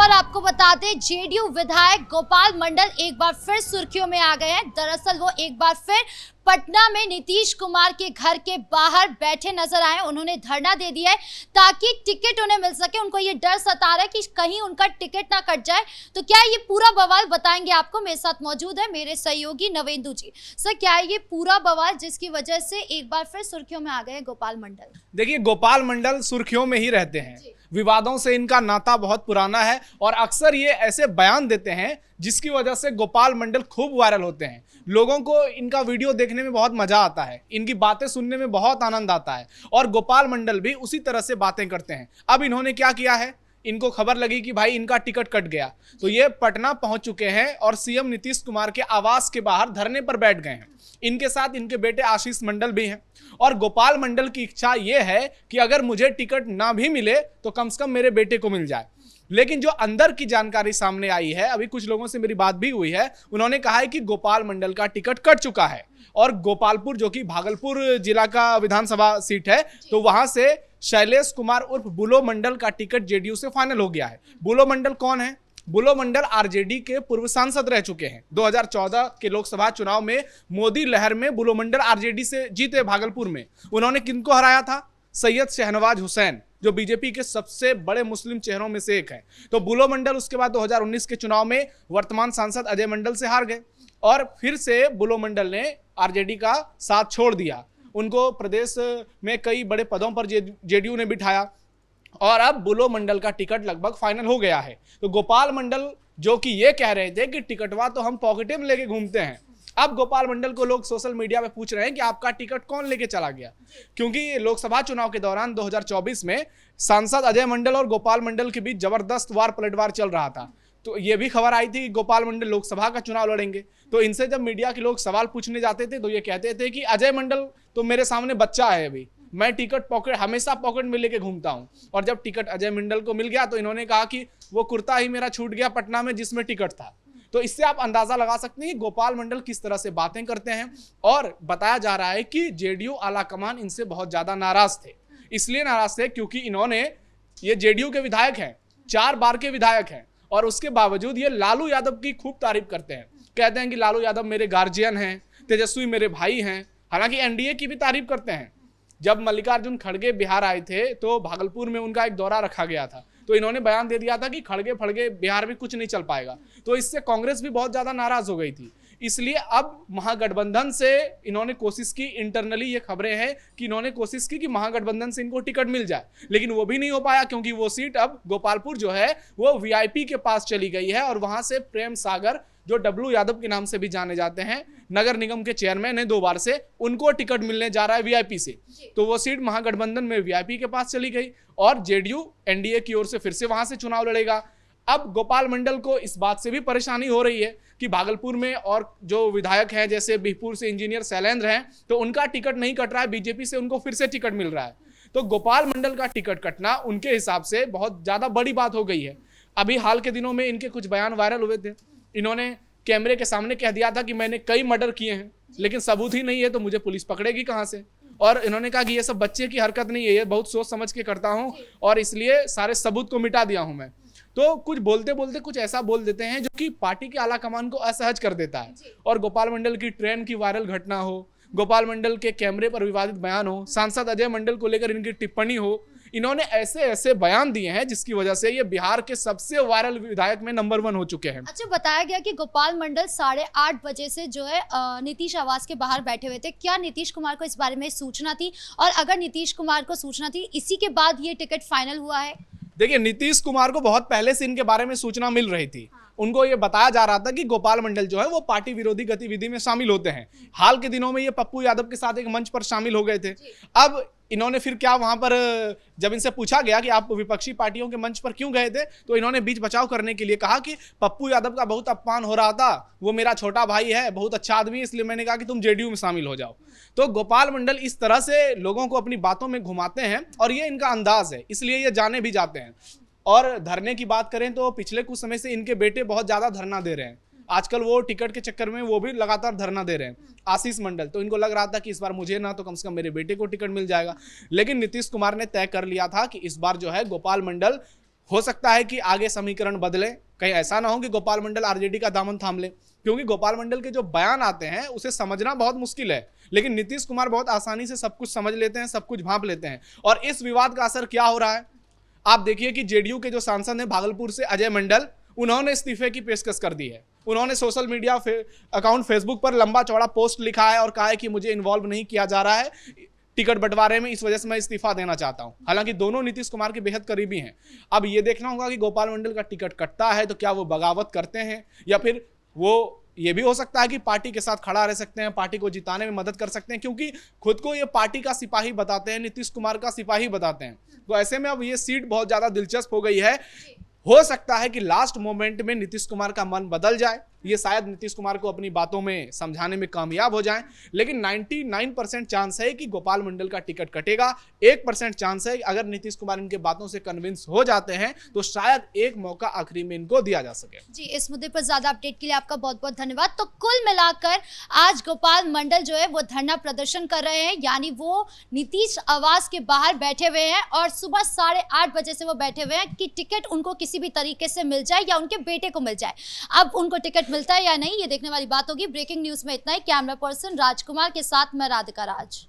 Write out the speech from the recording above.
खबर आपको बता दें, जेडीयू विधायक गोपाल मंडल एक बार फिर सुर्खियों में आ गए हैं। दरअसल वो एक बार फिर पटना में नीतीश कुमार के घर के बाहर बैठे नजर आए। उन्होंने धरना दे दिया है ताकि टिकट उन्हें मिल सके। उनको ये डर सता रहा है कि कहीं उनका टिकट ना कट जाए। तो क्या ये पूरा बवाल बताएंगे आपको। मेरे साथ मौजूद है मेरे सहयोगी नवेंदु जी। सर, क्या ये पूरा बवाल जिसकी वजह से एक बार फिर सुर्खियों में आ गए गोपाल मंडल? देखिए, गोपाल मंडल सुर्खियों में ही रहते हैं। विवादों से इनका नाता बहुत पुराना है और अक्सर ये ऐसे बयान देते हैं जिसकी वजह से गोपाल मंडल खूब वायरल होते हैं। लोगों को इनका वीडियो देखने में बहुत मजा आता है, इनकी बातें सुनने में बहुत आनंद आता है और गोपाल मंडल भी उसी तरह से बातें करते हैं। अब इन्होंने क्या किया है, इनको खबर लगी कि भाई इनका टिकट कट गया, तो ये पटना पहुंच चुके हैं और सीएम नीतीश कुमार के आवास के बाहर धरने पर बैठ गए हैं। इनके साथ इनके बेटे आशीष मंडल भी हैं और गोपाल मंडल की इच्छा यह है कि अगर मुझे टिकट ना भी मिले तो कम से कम मेरे बेटे को मिल जाए। लेकिन जो अंदर की जानकारी सामने आई है, अभी कुछ लोगों से मेरी बात भी हुई है, उन्होंने कहा है कि गोपाल मंडल का टिकट कट चुका है और गोपालपुर, जो कि भागलपुर जिला का विधानसभा सीट है, तो वहां से शैलेश कुमार उर्फ बुलो मंडल का टिकट जेडीयू से फाइनल हो गया है। बुलो मंडल कौन है? बुलो मंडल आरजेडी के पूर्व सांसद रह चुके हैं। 2014 के लोकसभा चुनाव में मोदी लहर में बुलो मंडल आरजेडी से जीते भागलपुर में। उन्होंने किनको हराया था? सैयद शहनवाज हुसैन, जो बीजेपी के सबसे बड़े मुस्लिम चेहरों में से एक है। तो बुलो मंडल उसके बाद 2019 के चुनाव में वर्तमान सांसद अजय मंडल से हार गए और फिर से बुलो मंडल ने आरजेडी का साथ छोड़ दिया। उनको प्रदेश में कई बड़े पदों पर जेडीयू ने बिठाया और अब बुलो मंडल का टिकट लगभग फाइनल हो गया है। तो गोपाल मंडल जो कि ये कह रहे थे कि टिकटवा तो हम पॉकेटे में लेके घूमते हैं, अब गोपाल मंडल को लोग सोशल मीडिया पे पूछ रहे हैं कि आपका टिकट कौन लेके चला गया। क्योंकि लोकसभा चुनाव के दौरान 2024 में सांसद अजय मंडल और गोपाल मंडल के बीच जबरदस्त वार पलटवार चल रहा था। तो ये भी खबर आई थी कि गोपाल मंडल लोकसभा का चुनाव लड़ेंगे। तो इनसे जब मीडिया के लोग सवाल पूछने जाते थे तो ये कहते थे कि अजय मंडल तो मेरे सामने बच्चा है, अभी मैं टिकट पॉकेट हमेशा पॉकेट में लेके घूमता हूं। और जब टिकट अजय मंडल को मिल गया तो इन्होंने कहा कि वो कुर्ता ही मेरा छूट गया पटना में जिसमें टिकट था। तो इससे आप अंदाजा लगा सकते हैं कि गोपाल मंडल किस तरह से बातें करते हैं। और बताया जा रहा है कि जेडीयू आलाकमान इनसे बहुत ज्यादा नाराज थे। इसलिए नाराज थे क्योंकि इन्होंने, ये जेडीयू के विधायक हैं, 4 बार के विधायक हैं, और उसके बावजूद ये लालू यादव की खूब तारीफ करते हैं। कहते हैं कि लालू यादव मेरे गार्जियन हैं, तेजस्वी मेरे भाई हैं। हालांकि एनडीए की भी तारीफ करते हैं। जब मल्लिकार्जुन खड़गे बिहार आए थे तो भागलपुर में उनका एक दौरा रखा गया था, तो इन्होंने बयान दे दिया था कि खड़गे फड़गे बिहार में कुछ नहीं चल पाएगा। तो इससे कांग्रेस भी बहुत ज्यादा नाराज हो गई थी। इसलिए अब महागठबंधन से इन्होंने कोशिश की, इंटरनली ये खबरें हैं कि इन्होंने कोशिश की कि महागठबंधन से इनको टिकट मिल जाए, लेकिन वो भी नहीं हो पाया क्योंकि वो सीट अब गोपालपुर जो है वो वीआईपी के पास चली गई है और वहां से प्रेम सागर, जो डब्लू यादव के नाम से भी जाने जाते हैं, नगर निगम के चेयरमैन है 2 बार से, उनको टिकट मिलने जा रहा है वीआईपी से। तो वो सीट महागठबंधन में वीआईपी के पास चली गई और जेडीयू एनडीए की ओर से फिर से वहां से चुनाव लड़ेगा। अब गोपाल मंडल को इस बात से भी परेशानी हो रही है कि भागलपुर में और जो विधायक हैं, जैसे बिहपुर से इंजीनियर शैलेंद्र हैं, तो उनका टिकट नहीं कट रहा है, बीजेपी से उनको फिर से टिकट मिल रहा है। तो गोपाल मंडल का टिकट कटना उनके हिसाब से बहुत ज्यादा बड़ी बात हो गई है। अभी हाल के दिनों में इनके कुछ बयान वायरल हुए थे। इन्होंने कैमरे के सामने कह दिया था कि मैंने कई मर्डर किए हैं, लेकिन सबूत ही नहीं है तो मुझे पुलिस पकड़ेगी कहां से। और इन्होंने कहा कि ये सब बच्चे की हरकत नहीं है, ये बहुत सोच समझ के करता हूं और इसलिए सारे सबूत को मिटा दिया हूं मैं। तो कुछ बोलते बोलते कुछ ऐसा बोल देते हैं जो कि पार्टी के आला कमान को असहज कर देता है। और गोपाल मंडल की ट्रेन की वायरल घटना हो, गोपाल मंडल के कैमरे पर विवादित बयान हो, सांसद अजय मंडल को लेकर इनकी टिप्पणी हो, इन्होंने ऐसे ऐसे बयान दिए हैं जिसकी वजह से ये बिहार के सबसे वायरल विधायक में नंबर 1 हो चुके हैं। अच्छा, बताया गया कि गोपाल मंडल 8:30 बजे से जो है नीतीश आवास के बाहर बैठे हुए थे। क्या नीतीश कुमार को इस बारे में सूचना थी? और अगर नीतीश कुमार को सूचना थी, इसी के बाद ये टिकट फाइनल हुआ है? देखिए, नीतीश कुमार को बहुत पहले से इनके बारे में सूचना मिल रही थी। उनको ये बताया जा रहा था कि गोपाल मंडल जो है वो पार्टी विरोधी गतिविधि में शामिल होते हैं। हाल के दिनों में ये पप्पू यादव के साथ एक मंच पर शामिल हो गए थे। अब इन्होंने फिर क्या, वहां पर जब इनसे पूछा गया कि आप विपक्षी पार्टियों के मंच पर क्यों गए थे, तो इन्होंने बीच बचाव करने के लिए कहा कि पप्पू यादव का बहुत अपमान हो रहा था, वो मेरा छोटा भाई है, बहुत अच्छा आदमी है, इसलिए मैंने कहा कि तुम जेडीयू में शामिल हो जाओ। तो गोपाल मंडल इस तरह से लोगों को अपनी बातों में घुमाते हैं और ये इनका अंदाज है, इसलिए ये जाने भी जाते हैं। और धरने की बात करें तो पिछले कुछ समय से इनके बेटे बहुत ज्यादा धरना दे रहे हैं। आजकल वो टिकट के चक्कर में वो भी लगातार धरना दे रहे हैं। आशीष मंडल, तो इनको लग रहा था कि इस बार मुझे ना तो कम से कम मेरे बेटे को टिकट मिल जाएगा, लेकिन नीतीश कुमार ने तय कर लिया था कि इस बार जो है गोपाल मंडल हो सकता है कि आगे समीकरण बदले, कहीं ऐसा ना हो कि गोपाल मंडल आरजेडी का दामन थाम ले, क्योंकि गोपाल मंडल के जो बयान आते हैं उसे समझना बहुत मुश्किल है, लेकिन नीतीश कुमार बहुत आसानी से सब कुछ समझ लेते हैं, सब कुछ भांप लेते हैं। और इस विवाद का असर क्या हो रहा है, आप देखिए कि जेडीयू के जो सांसद हैं भागलपुर से अजय मंडल, उन्होंने इस्तीफे की पेशकश कर दी है। उन्होंने सोशल मीडिया अकाउंट फेसबुक पर लंबा चौड़ा पोस्ट लिखा है और कहा है कि मुझे इन्वॉल्व नहीं किया जा रहा है टिकट बंटवारे में, इस वजह से मैं इस्तीफा देना चाहता हूं। हालांकि दोनों नीतीश कुमार के बेहद करीबी हैं। अब ये देखना होगा कि गोपाल मंडल का टिकट कटता है तो क्या वो बगावत करते हैं, या फिर वो ये भी हो सकता है कि पार्टी के साथ खड़ा रह सकते हैं, पार्टी को जिताने में मदद कर सकते हैं, क्योंकि खुद को ये पार्टी का सिपाही बताते हैं, नीतीश कुमार का सिपाही बताते हैं। तो ऐसे में अब ये सीट बहुत ज्यादा दिलचस्प हो गई है। हो सकता है कि लास्ट मोमेंट में नीतीश कुमार का मन बदल जाए, ये शायद नीतीश कुमार को अपनी बातों में समझाने में कामयाब हो जाएं, लेकिन 99% चांस है कि गोपाल मंडल का टिकट कटेगा। 1% चांस है अगर नीतीश कुमार इनके बातों से कन्विंस हो जाते हैं तो शायद एक मौका आखिरी में इनको दिया जा सके। जी, इस मुद्दे पर ज्यादा अपडेट के लिए आपका बहुत बहुत धन्यवाद। तो कुल मिलाकर आज गोपाल मंडल जो है वो धरना प्रदर्शन कर रहे हैं, यानी वो नीतीश आवास के बाहर बैठे हुए हैं और सुबह 8:30 बजे से वो बैठे हुए हैं कि टिकट उनको किसी भी तरीके से मिल जाए या उनके बेटे को मिल जाए। अब उनको टिकट मिलता है या नहीं, ये देखने वाली बात होगी। ब्रेकिंग न्यूज में इतना ही। कैमरा पर्सन राजकुमार के साथ मैं राधिका राज।